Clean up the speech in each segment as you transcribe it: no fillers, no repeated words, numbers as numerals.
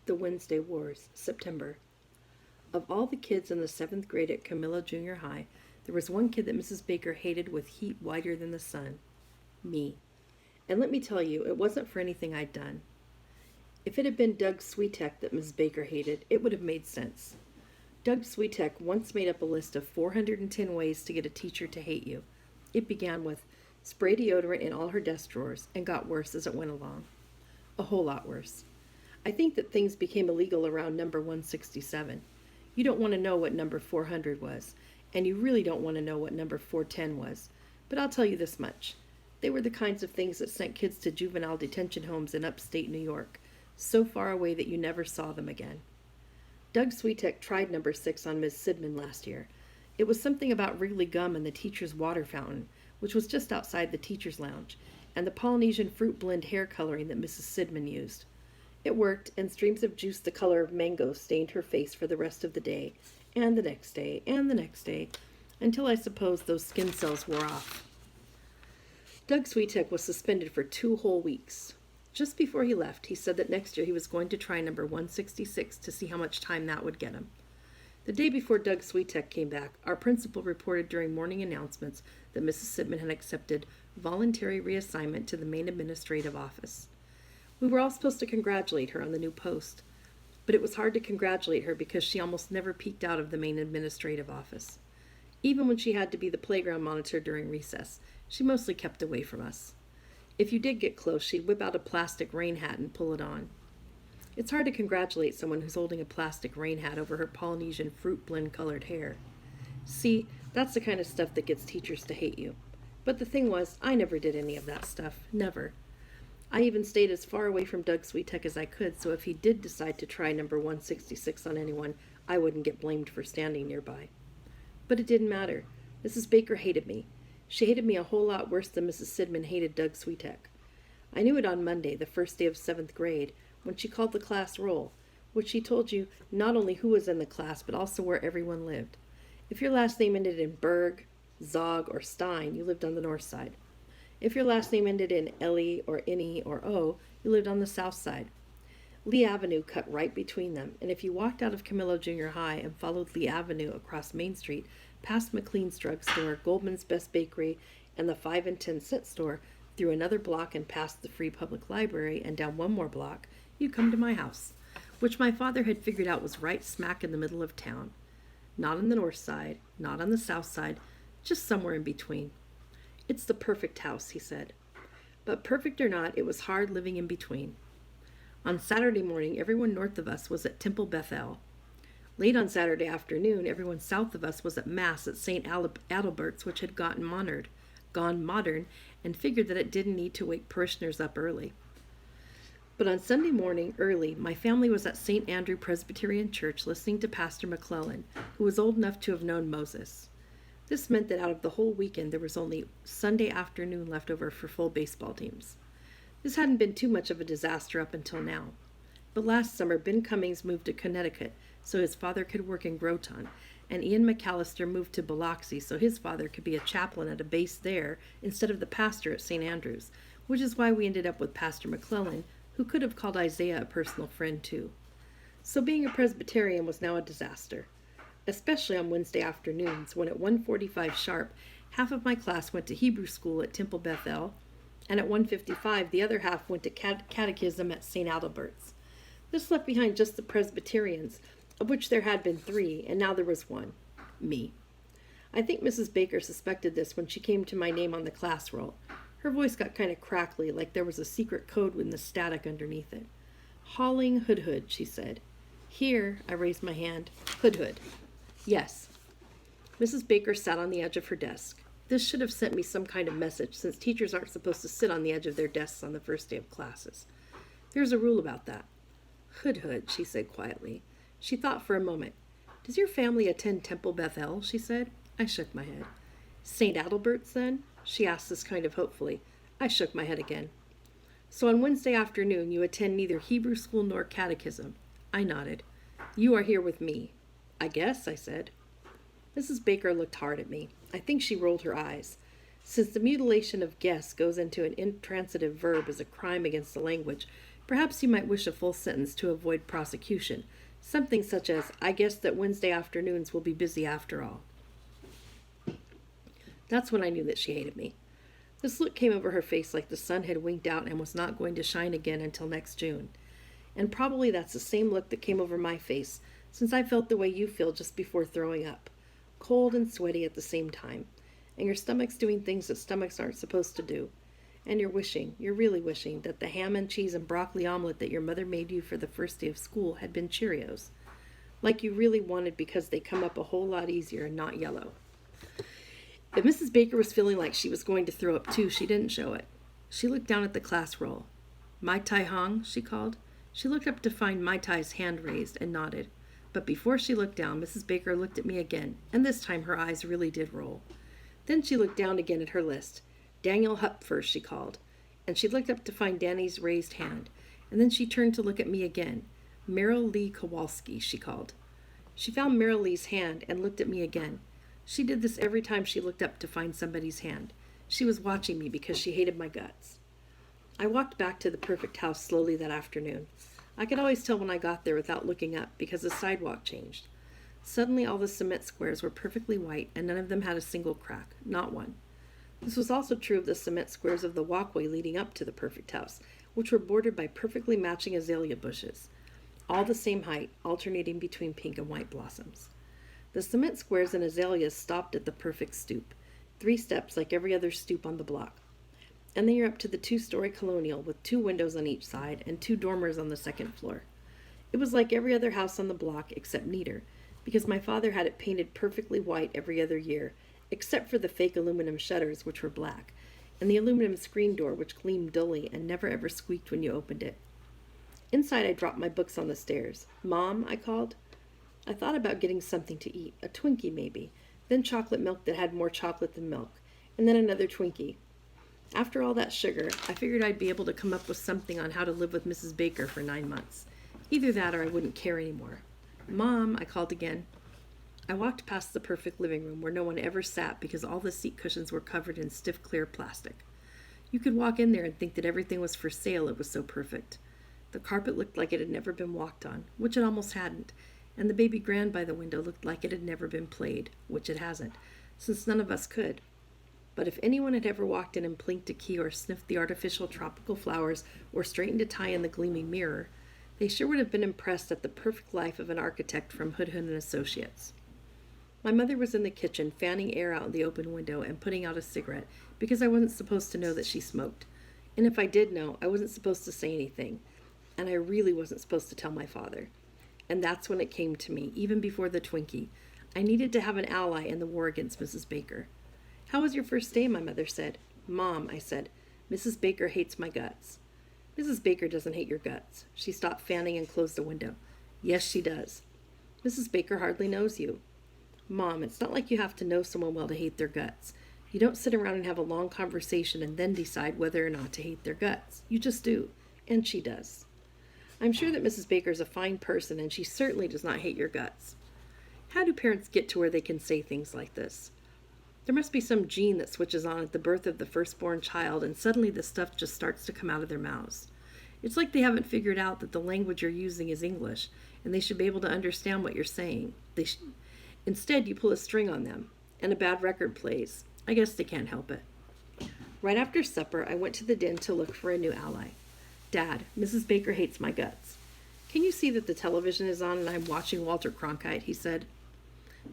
The Wednesday Wars, September. Of all the kids in the 7th grade at Camilla Junior High, there was one kid that Mrs. Baker hated with heat whiter than the sun. Me. And let me tell you, it wasn't for anything I'd done. If it had been Doug Switek that Mrs. Baker hated, it would have made sense. Doug Switek once made up a list of 410 ways to get a teacher to hate you. It began with spray deodorant in all her desk drawers and got worse as it went along. A whole lot worse. I think that things became illegal around number 167. You don't want to know what number 400 was, and you really don't want to know what number 410 was. But I'll tell you this much. They were the kinds of things that sent kids to juvenile detention homes in upstate New York, so far away that you never saw them again. Doug Switek tried number 6 on Miss Sidman last year. It was something about Wrigley gum and the teacher's water fountain, which was just outside the teacher's lounge, and the Polynesian fruit blend hair coloring that Mrs. Sidman used. It worked, and streams of juice the color of mango stained her face for the rest of the day, and the next day, and the next day, until I suppose those skin cells wore off. Doug Switek was suspended for 2 whole weeks. Just before he left, he said that next year he was going to try number 166 to see how much time that would get him. The day before Doug Switek came back, our principal reported during morning announcements that Mrs. Sidman had accepted voluntary reassignment to the main administrative office. We were all supposed to congratulate her on the new post, but it was hard to congratulate her because she almost never peeked out of the main administrative office. Even when she had to be the playground monitor during recess, she mostly kept away from us. If you did get close, she'd whip out a plastic rain hat and pull it on. It's hard to congratulate someone who's holding a plastic rain hat over her Polynesian fruit blend colored hair. See, that's the kind of stuff that gets teachers to hate you. But the thing was, I never did any of that stuff. Never. I even stayed as far away from Doug Switek as I could, so if he did decide to try number 166 on anyone, I wouldn't get blamed for standing nearby. But it didn't matter. Mrs. Baker hated me. She hated me a whole lot worse than Mrs. Sidman hated Doug Switek. I knew it on Monday, the first day of 7th grade, when she called the class roll, which she told you not only who was in the class, but also where everyone lived. If your last name ended in Berg, Zog, or Stein, you lived on the north side. If your last name ended in Ellie or Innie or O, you lived on the south side. Lee Avenue cut right between them, and if you walked out of Camillo Junior High and followed Lee Avenue across Main Street, past McLean's drugstore, Goldman's Best Bakery, and the 5 and 10 cent store, through another block and past the Free Public Library and down one more block, you come to my house, which my father had figured out was right smack in the middle of town. Not on the north side, not on the south side, just somewhere in between. It's the perfect house, he said. But perfect or not, it was hard living in between. On Saturday morning, everyone north of us was at Temple Bethel. Late on Saturday afternoon, everyone south of us was at Mass at St. Adalbert's, which had gone modern, and figured that it didn't need to wake parishioners up early. But on Sunday morning, early, my family was at St. Andrew Presbyterian Church listening to Pastor McClellan, who was old enough to have known Moses. This meant that out of the whole weekend, there was only Sunday afternoon left over for full baseball teams. This hadn't been too much of a disaster up until now. But last summer, Ben Cummings moved to Connecticut so his father could work in Groton, and Ian McAllister moved to Biloxi so his father could be a chaplain at a base there instead of the pastor at St. Andrews, which is why we ended up with Pastor McClellan, who could have called Isaiah a personal friend too. So being a Presbyterian was now a disaster, especially on Wednesday afternoons when at 1:45 sharp, half of my class went to Hebrew school at Temple Bethel, and at 1:55 the other half went to catechism at St. Adalbert's. This left behind just the Presbyterians, of which there had been 3, and now there was 1, me. I think Mrs. Baker suspected this when she came to my name on the class roll. Her voice got kind of crackly, like there was a secret code with the static underneath it. Halling Hood, she said. Here, I raised my hand. Hood. Yes. Mrs. Baker sat on the edge of her desk. This should have sent me some kind of message, since teachers aren't supposed to sit on the edge of their desks on the first day of classes. There's a rule about that. Hood, she said quietly. She thought for a moment. Does your family attend Temple Bethel? She said. I shook my head. St. Adalbert's, then? She asked this kind of hopefully. I shook my head again. So on Wednesday afternoon you attend neither Hebrew school nor catechism. I nodded. You are here with me. I guess, I said. Mrs. Baker looked hard at me. I think she rolled her eyes. Since the mutilation of guess goes into an intransitive verb as a crime against the language, Perhaps you might wish a full sentence to avoid prosecution, something such as, I guess that Wednesday afternoons will be busy after all. That's when I knew that she hated me. This look came over her face like the sun had winked out and was not going to shine again until next June. And probably that's the same look that came over my face, since I felt the way you feel just before throwing up. Cold and sweaty at the same time. And your stomach's doing things that stomachs aren't supposed to do. And you're really wishing, that the ham and cheese and broccoli omelet that your mother made you for the first day of school had been Cheerios. Like you really wanted, because they come up a whole lot easier and not yellow. If Mrs. Baker was feeling like she was going to throw up too, she didn't show it. She looked down at the class roll. Mai Tai Hong, she called. She looked up to find Mai Tai's hand raised and nodded. But before she looked down, Mrs. Baker looked at me again, and this time her eyes really did roll. Then she looked down again at her list. Daniel Hupfer, she called. And she looked up to find Danny's raised hand. And then she turned to look at me again. Meryl Lee Kowalski, she called. She found Meryl Lee's hand and looked at me again. She did this every time she looked up to find somebody's hand. She was watching me because she hated my guts. I walked back to the Perfect House slowly that afternoon. I could always tell when I got there without looking up because the sidewalk changed. Suddenly all the cement squares were perfectly white and none of them had a single crack, not one. This was also true of the cement squares of the walkway leading up to the Perfect House, which were bordered by perfectly matching azalea bushes, all the same height, alternating between pink and white blossoms. The cement squares and azaleas stopped at the perfect stoop, 3 steps like every other stoop on the block. And then you're up to the 2-story colonial with 2 windows on each side and 2 dormers on the second floor. It was like every other house on the block except neater, because my father had it painted perfectly white every other year, except for the fake aluminum shutters, which were black, and the aluminum screen door, which gleamed dully and never ever squeaked when you opened it. Inside, I dropped my books on the stairs. Mom, I called. I thought about getting something to eat, a Twinkie maybe, then chocolate milk that had more chocolate than milk, and then another Twinkie. After all that sugar, I figured I'd be able to come up with something on how to live with Mrs. Baker for 9 months. Either that or I wouldn't care anymore. Mom, I called again. I walked past the perfect living room where no one ever sat because all the seat cushions were covered in stiff clear plastic. You could walk in there and think that everything was for sale, it was so perfect. The carpet looked like it had never been walked on, which it almost hadn't, and the baby grand by the window looked like it had never been played, which it hasn't, since none of us could. But if anyone had ever walked in and blinked a key or sniffed the artificial tropical flowers or straightened a tie in the gleaming mirror, they sure would have been impressed at the perfect life of an architect from Hoodhood and Associates. My mother was in the kitchen, fanning air out the open window and putting out a cigarette, because I wasn't supposed to know that she smoked. And if I did know, I wasn't supposed to say anything. And I really wasn't supposed to tell my father. And that's when it came to me, even before the Twinkie. I needed to have an ally in the war against Mrs. Baker. How was your first day, my mother said. Mom, I said, Mrs. Baker hates my guts. Mrs. Baker doesn't hate your guts. She stopped fanning and closed the window. Yes, she does. Mrs. Baker hardly knows you. Mom, it's not like you have to know someone well to hate their guts. You don't sit around and have a long conversation and then decide whether or not to hate their guts. You just do. And she does. I'm sure that Mrs. Baker is a fine person, and she certainly does not hate your guts. How do parents get to where they can say things like this? There must be some gene that switches on at the birth of the firstborn child, and suddenly the stuff just starts to come out of their mouths. It's like they haven't figured out that the language you're using is English, and they should be able to understand what you're saying. Instead, you pull a string on them, and a bad record plays. I guess they can't help it. Right after supper, I went to the den to look for a new ally. Dad, Mrs. Baker hates my guts. Can you see that the television is on and I'm watching Walter Cronkite, he said.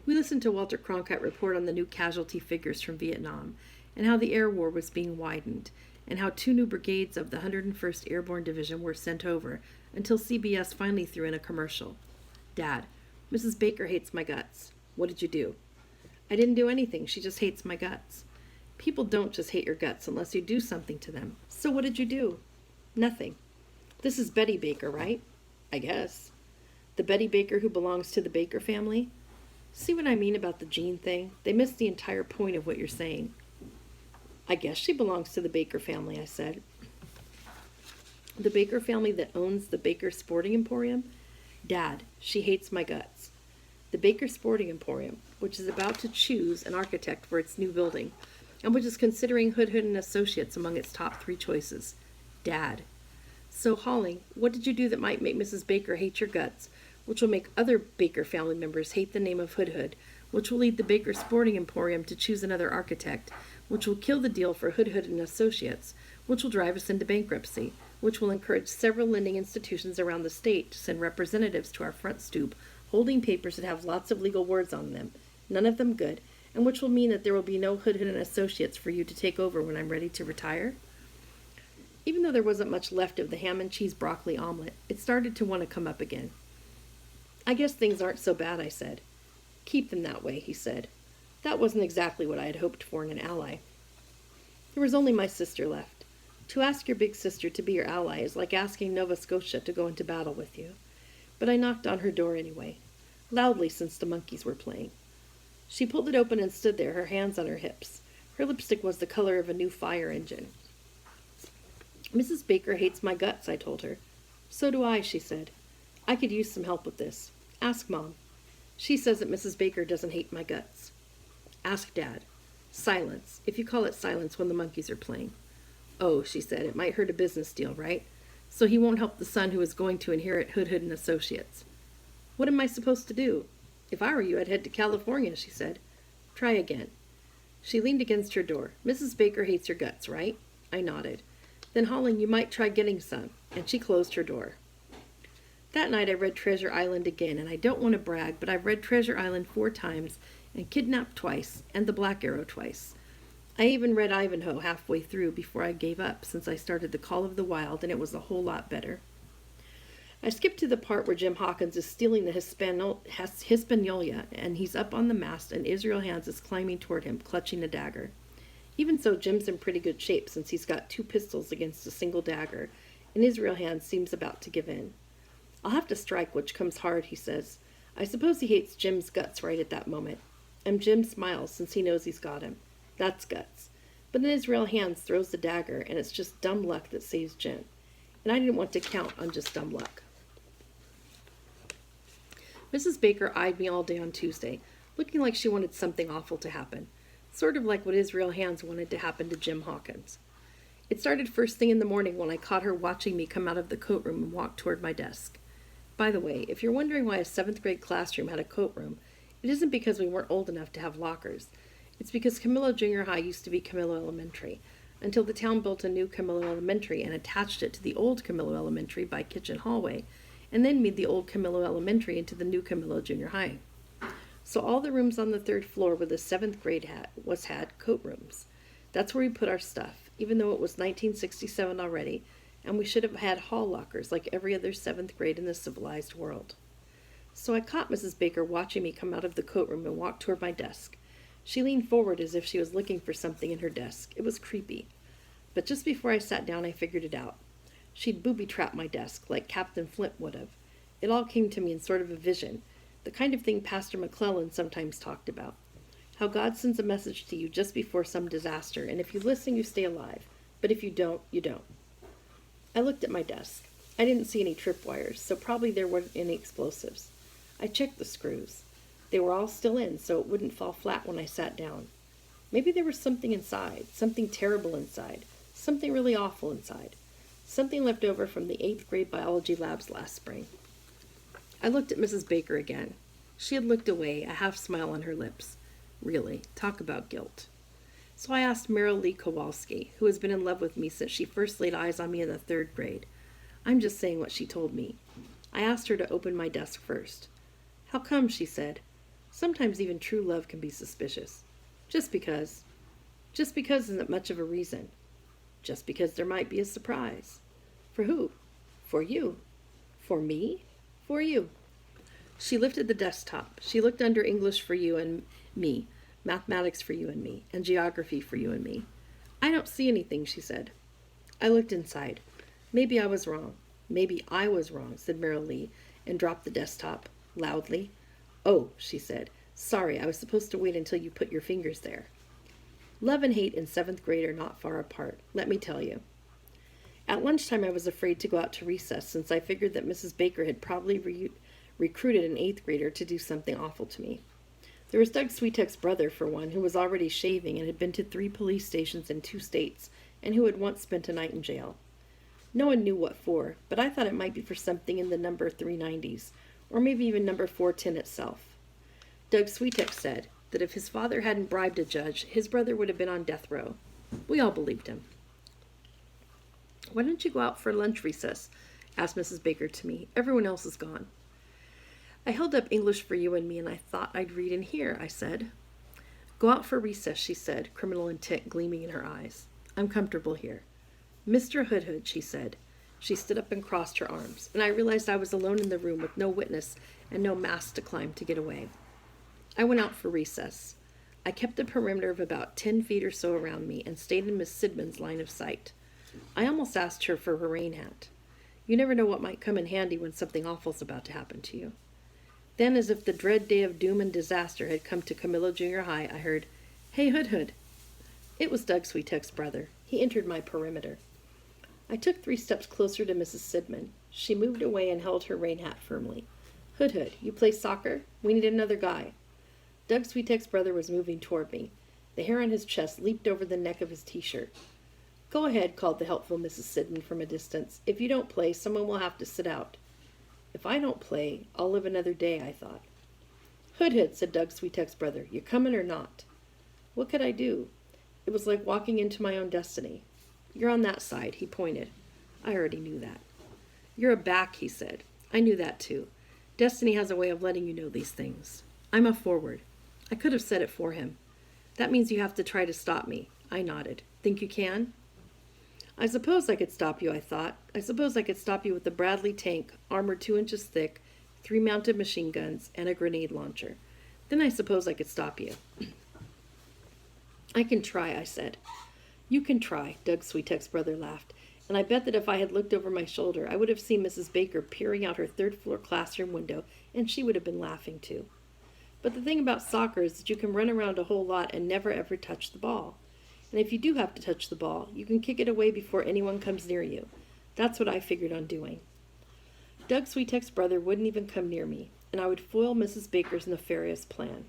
We listened to Walter Cronkite report on the new casualty figures from Vietnam, and how the air war was being widened, and how 2 new brigades of the 101st Airborne Division were sent over, until CBS finally threw in a commercial. Dad, Mrs. Baker hates my guts. What did you do? I didn't do anything. She just hates my guts. People don't just hate your guts unless you do something to them. So what did you do? Nothing. This is Betty Baker, right? I guess. The Betty Baker who belongs to the Baker family? See what I mean about the gene thing? They miss the entire point of what you're saying. I guess she belongs to the Baker family, I said. The Baker family that owns the Baker Sporting Emporium? Dad, she hates my guts. The Baker Sporting Emporium, which is about to choose an architect for its new building, and which is considering Hoodhood and Associates among its top 3 choices. Dad. So, Holly, what did you do that might make Mrs. Baker hate your guts, which will make other Baker family members hate the name of Hood, which will lead the Baker Sporting Emporium to choose another architect, which will kill the deal for Hood and Associates, which will drive us into bankruptcy, which will encourage several lending institutions around the state to send representatives to our front stoop holding papers that have lots of legal words on them, none of them good, and which will mean that there will be no Hood and Associates for you to take over when I'm ready to retire? Even though there wasn't much left of the ham and cheese broccoli omelet, it started to want to come up again. I guess things aren't so bad, I said. Keep them that way, he said. That wasn't exactly what I had hoped for in an ally. There was only my sister left. To ask your big sister to be your ally is like asking Nova Scotia to go into battle with you. But I knocked on her door anyway, loudly since the monkeys were playing. She pulled it open and stood there, her hands on her hips. Her lipstick was the color of a new fire engine. Mrs. Baker hates my guts, I told her. So do I, she said. I could use some help with this. Ask Mom. She says that Mrs. Baker doesn't hate my guts. Ask Dad. Silence, if you call it silence when the monkeys are playing. Oh, she said, it might hurt a business deal, right? So he won't help the son who is going to inherit Hood and Associates. What am I supposed to do? If I were you, I'd head to California, she said. Try again. She leaned against her door. Mrs. Baker hates your guts, right? I nodded. Then, Holling, you might try getting some. And she closed her door. That night I read Treasure Island again, and I don't want to brag, but I've read Treasure Island 4 times, and Kidnapped twice, and The Black Arrow twice. I even read Ivanhoe halfway through before I gave up, since I started The Call of the Wild, and it was a whole lot better. I skipped to the part where Jim Hawkins is stealing the Hispaniola, and he's up on the mast, and Israel Hands is climbing toward him, clutching a dagger. Even so, Jim's in pretty good shape, since he's got 2 pistols against a single dagger, and Israel Hands seems about to give in. I'll have to strike, which comes hard, he says. I suppose he hates Jim's guts right at that moment. And Jim smiles, since he knows he's got him. That's guts. But then Israel Hands throws the dagger, and it's just dumb luck that saves Jim. And I didn't want to count on just dumb luck. Mrs. Baker eyed me all day on Tuesday, looking like she wanted something awful to happen, sort of like what Israel Hands wanted to happen to Jim Hawkins. It started first thing in the morning when I caught her watching me come out of the coat room and walk toward my desk. By the way, if you're wondering why a 7th grade classroom had a coat room, it isn't because we weren't old enough to have lockers. It's because Camillo Junior High used to be Camillo Elementary, until the town built a new Camillo Elementary and attached it to the old Camillo Elementary by kitchen hallway, and then made the old Camillo Elementary into the new Camillo Junior High. So all the rooms on the 3rd floor where the 7th grade had coat rooms. That's where we put our stuff, even though it was 1967 already, and we should have had hall lockers like every other 7th grade in the civilized world. So I caught Mrs. Baker watching me come out of the coat room and walk toward my desk. She leaned forward as if she was looking for something in her desk. It was creepy. But just before I sat down, I figured it out. She'd booby-trapped my desk, like Captain Flint would have. It all came to me in sort of a vision, the kind of thing Pastor McClellan sometimes talked about. How God sends a message to you just before some disaster, and if you listen, you stay alive. But if you don't, you don't. I looked at my desk. I didn't see any tripwires, so probably there weren't any explosives. I checked the screws. They were all still in, so it wouldn't fall flat when I sat down. Maybe there was something inside, something terrible inside, something really awful inside, something left over from the 8th grade biology labs last spring. I looked at Mrs. Baker again. She had looked away, a half smile on her lips. Really, talk about guilt. So I asked Meryl Lee Kowalski, who has been in love with me since she first laid eyes on me in the 3rd grade. I'm just saying what she told me. I asked her to open my desk first. How come, she said. Sometimes even true love can be suspicious. Just because. Just because isn't much of a reason. Just because there might be a surprise. For who? For you. For me? For you. She lifted the desktop. She looked under English for you and me, mathematics for you and me, and geography for you and me. I don't see anything, she said. I looked inside. Maybe I was wrong. Maybe I was wrong, said Meryl Lee, and dropped the desktop, loudly. Oh, she said. Sorry, I was supposed to wait until you put your fingers there. Love and hate in 7th grade are not far apart, let me tell you. At lunchtime I was afraid to go out to recess, since I figured that Mrs. Baker had probably recruited an 8th grader to do something awful to me. There was Doug Sweetek's brother, for one, who was already shaving and had been to 3 police stations in 2 states, and who had once spent a night in jail. No one knew what for, but I thought it might be for something in the number 390s, or maybe even number 410 itself. Doug Switek said that if his father hadn't bribed a judge, his brother would have been on death row. We all believed him. "Why don't you go out for lunch recess?" asked Mrs. Baker to me. "Everyone else is gone." "I held up English for you and me, and I thought I'd read in here," I said. "Go out for recess," she said, criminal intent gleaming in her eyes. "I'm comfortable here." "Mr. Hoodhood," she said. She stood up and crossed her arms, and I realized I was alone in the room with no witness and no mast to climb to get away. I went out for recess. I kept a perimeter of about 10 feet or so around me and stayed in Miss Sidman's line of sight. I almost asked her for her rain hat. You never know what might come in handy when something awful's about to happen to you. Then, as if the dread day of doom and disaster had come to Camillo Junior High, I heard, "Hey, Hoodhood." It was Doug Switek's brother. He entered my perimeter. I took 3 steps closer to Mrs. Sidman. She moved away and held her rain hat firmly. "Hoodhood, you play soccer? We need another guy." Doug Switek's brother was moving toward me. The hair on his chest leaped over the neck of his t-shirt. "Go ahead," called the helpful Mrs. Sidman from a distance. "If you don't play, someone will have to sit out." If I don't play, I'll live another day, I thought. "Hoodhood," said Doug Switek's brother, "you comin' or not?" What could I do? It was like walking into my own destiny. "You're on that side," he pointed. I already knew that. "You're a back," he said. I knew that too. Destiny has a way of letting you know these things. "I'm a forward." I could have said it for him. "That means you have to try to stop me." I nodded. "Think you can?" "I suppose I could stop you," I thought. "I suppose I could stop you with a Bradley tank, armored 2 inches thick, 3 mounted machine guns, and a grenade launcher. Then I suppose I could stop you." "I can try," I said. "You can try," Doug Switek's brother laughed, and I bet that if I had looked over my shoulder, I would have seen Mrs. Baker peering out her 3rd-floor classroom window, and she would have been laughing too. But the thing about soccer is that you can run around a whole lot and never ever touch the ball. And if you do have to touch the ball, you can kick it away before anyone comes near you. That's what I figured on doing. Doug Switek's brother wouldn't even come near me, and I would foil Mrs. Baker's nefarious plan.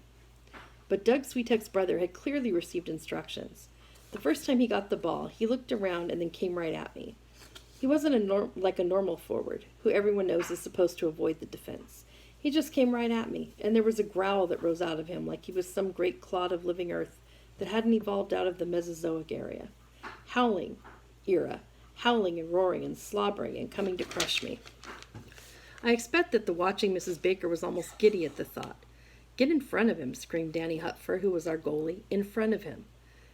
But Doug Switek's brother had clearly received instructions. The first time he got the ball, he looked around and then came right at me. He wasn't like a normal forward, who everyone knows is supposed to avoid the defense. He just came right at me, and there was a growl that rose out of him like he was some great clod of living earth that hadn't evolved out of the Mesozoic era. Howling and roaring and slobbering and coming to crush me. I expect that the watching Mrs. Baker was almost giddy at the thought. "Get in front of him," screamed Danny Hutfer, who was our goalie. "In front of him."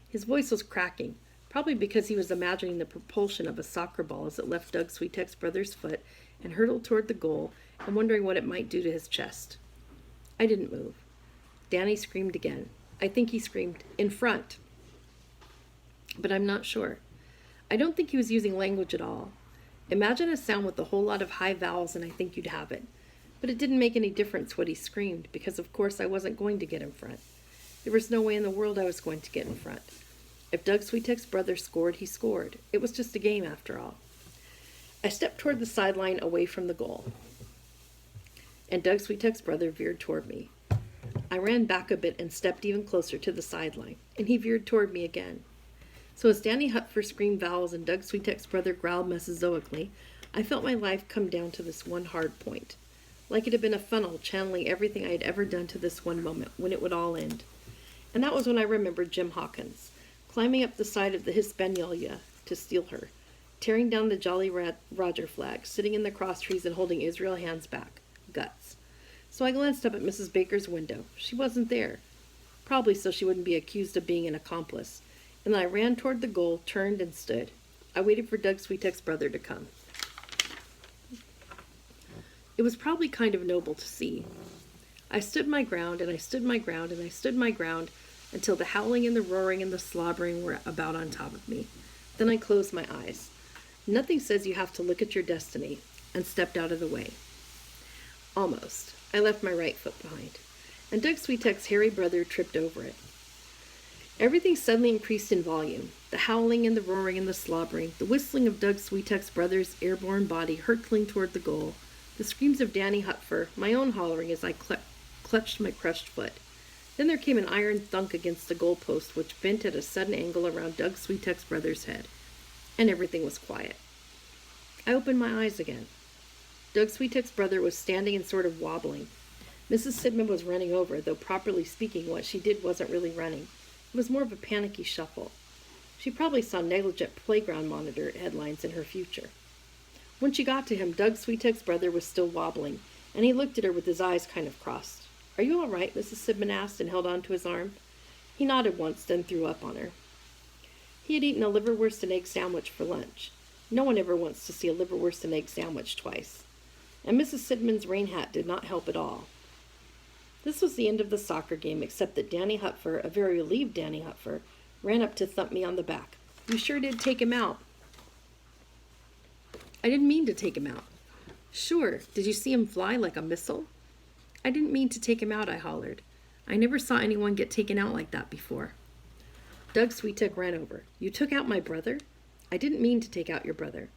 His voice was cracking, probably because he was imagining the propulsion of a soccer ball as it left Doug Switek's brother's foot and hurtled toward the goal, and wondering what it might do to his chest. I didn't move. Danny screamed again. I think he screamed, "In front." But I'm not sure. I don't think he was using language at all. Imagine a sound with a whole lot of high vowels and I think you'd have it. But it didn't make any difference what he screamed, because of course I wasn't going to get in front. There was no way in the world I was going to get in front. If Doug Switek's brother scored, he scored. It was just a game after all. I stepped toward the sideline away from the goal, and Doug Switek's brother veered toward me. I ran back a bit and stepped even closer to the sideline, and he veered toward me again. So as Danny Hutfer screamed vowels and Doug Switek's brother growled mesozoically, I felt my life come down to this one hard point, like it had been a funnel channeling everything I had ever done to this one moment, when it would all end. And that was when I remembered Jim Hawkins, climbing up the side of the Hispaniola to steal her, tearing down the Jolly Roger flag, sitting in the cross trees and holding Israel Hand's back. Guts. So I glanced up at Mrs. Baker's window. She wasn't there, probably so she wouldn't be accused of being an accomplice. And then I ran toward the goal, turned, and stood. I waited for Doug Switek's brother to come. It was probably kind of noble to see. I stood my ground, and I stood my ground, and I stood my ground, until the howling and the roaring and the slobbering were about on top of me. Then I closed my eyes. Nothing says you have to look at your destiny, and stepped out of the way. Almost. I left my right foot behind, and Doug Switek's hairy brother tripped over it. Everything suddenly increased in volume. The howling and the roaring and the slobbering, the whistling of Doug Switek's brother's airborne body hurtling toward the goal, the screams of Danny Hutfer, my own hollering as I clutched my crushed foot. Then there came an iron thunk against the goalpost, which bent at a sudden angle around Doug Switek's brother's head, and everything was quiet. I opened my eyes again. Doug Sweetuck's brother was standing and sort of wobbling. Mrs. Sidman was running over, though properly speaking, what she did wasn't really running. It was more of a panicky shuffle. She probably saw negligent playground monitor headlines in her future. When she got to him, Doug Sweetuck's brother was still wobbling, and he looked at her with his eyes kind of crossed. "Are you all right?" Mrs. Sidman asked and held on to his arm. He nodded once, then threw up on her. He had eaten a liverwurst and egg sandwich for lunch. No one ever wants to see a liverwurst and egg sandwich twice. And Mrs. Sidman's rain hat did not help at all. This was the end of the soccer game, except that Danny Hutfer, a very relieved Danny Hutfer, ran up to thump me on the back. "You sure did take him out." "I didn't mean to take him out." "Sure. Did you see him fly like a missile?" "I didn't mean to take him out," I hollered. "I never saw anyone get taken out like that before." Doug Sweetuck ran over. "You took out my brother?" "I didn't mean to take out your brother."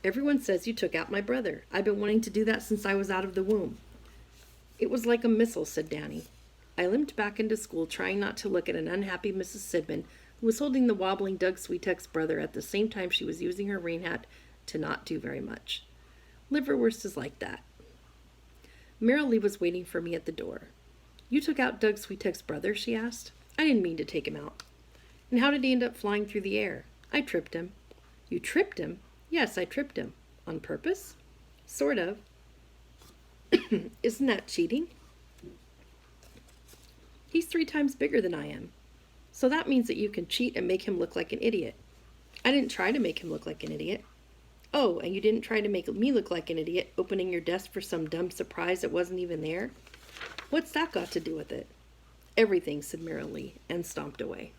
"Everyone says you took out my brother. I've been wanting to do that since I was out of the womb." "It was like a missile," said Danny. I limped back into school, trying not to look at an unhappy Mrs. Sidman, who was holding the wobbling Doug Sweetuck's brother at the same time she was using her rain hat to not do very much. Liverwurst is like that. Merrill Lee was waiting for me at the door. "You took out Doug Sweetuck's brother?" she asked. "I didn't mean to take him out." "And how did he end up flying through the air?" "I tripped him." "You tripped him?" "Yes, I tripped him." "On purpose?" "Sort of." "Isn't that cheating?" "He's 3 times bigger than I am. So that means that you can cheat and make him look like an idiot." "I didn't try to make him look like an idiot." "Oh, and you didn't try to make me look like an idiot, opening your desk for some dumb surprise that wasn't even there?" "What's that got to do with it?" "Everything," said Merrill Lee, and stomped away.